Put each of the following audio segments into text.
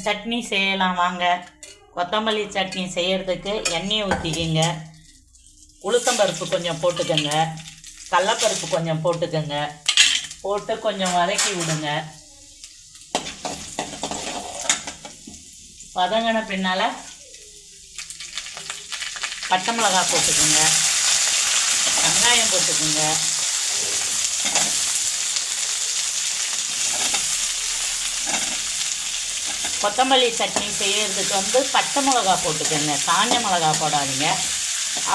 சட்னி செய்யலாம் வாங்க. கொத்தமல்லி சட்னி செய்கிறதுக்கு எண்ணெயை ஊற்றிக்கிங்க. உளுத்தம்பருப்பு கொஞ்சம் போட்டுக்கோங்க, கடலப்பருப்பு கொஞ்சம் போட்டுக்கோங்க. போட்டு கொஞ்சம் வதக்கி விடுங்க. வதங்கின பின்னால் பச்சை மிளகாய் போட்டுக்கோங்க, வெங்காயம் போட்டுக்கோங்க. கொத்தமல்லி சட்னி செய்கிறதுக்கு பச்சை மிளகா போட்டுக்கோங்க, காஞ்ச மிளகா போடாதீங்க.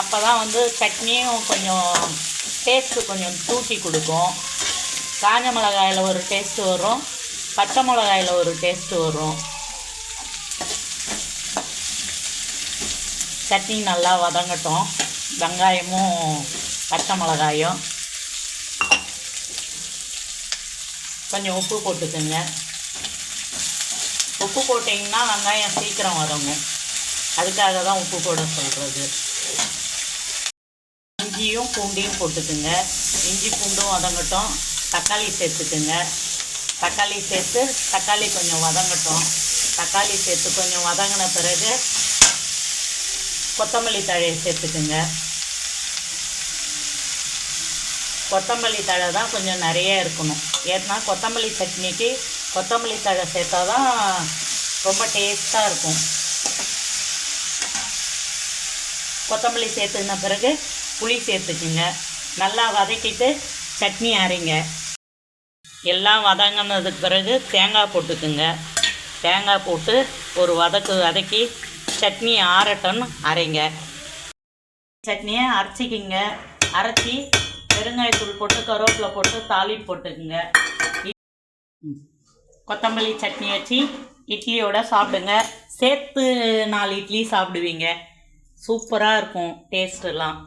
அப்போ தான் சட்னியும் கொஞ்சம் டேஸ்ட்டு கொஞ்சம் தூக்கி கொடுக்கும். காஞ்ச மிளகாயில் ஒரு டேஸ்ட்டு வரும், பச்சை மிளகாயில் ஒரு டேஸ்ட்டு வரும். சட்னி நல்லா வதங்கட்டும். வெங்காயமும் பச்சை மிளகாயும் கொஞ்சம் உப்பு போட்டுக்கோங்க. உப்பு போட்டிங்கன்னா வெங்காயம் சீக்கிரம் வதங்கும், அதுக்காக தான் உப்பு போட சொல்கிறது. இஞ்சியும் பூண்டையும் போட்டுக்குங்க. இஞ்சி பூண்டும் வதங்கட்டும். தக்காளி சேர்த்துக்குங்க. தக்காளி சேர்த்து தக்காளி கொஞ்சம் வதங்கட்டும். தக்காளி சேர்த்து கொஞ்சம் வதங்கின பிறகு கொத்தமல்லி தழையை சேர்த்துக்குங்க. கொத்தமல்லி தழை தான் கொஞ்சம் நிறைய இருக்கணும். ஏன்னா கொத்தமல்லி சட்னிக்கு கொத்தமல்லி தழை சேர்த்தா தான் ரொம்ப டேஸ்ட்டாக இருக்கும். கொத்தமல்லி சேர்த்துக்கின பிறகு புளி சேர்த்துக்குங்க. நல்லா வதக்கிட்டு சட்னி அரைங்க. எல்லாம் வதங்கினதுக்கு பிறகு தேங்காய் போட்டுக்குங்க. தேங்காய் போட்டு ஒரு வதக்கி சட்னி ஆறட்டன்னு அரைங்க. சட்னியை அரைச்சிக்கிங்க. அரைச்சி பெருங்காயத்தூள் போட்டு கருவேப்பிலை போட்டு தாளிப்பு போட்டுக்குங்க. கொத்தமல்லி சட்னி வச்சு இட்லியோட சாப்பிடுங்க. சேர்த்து 4 இட்லி சாப்பிடுவீங்க. சூப்பராக இருக்கும் டேஸ்ட்டெல்லாம்.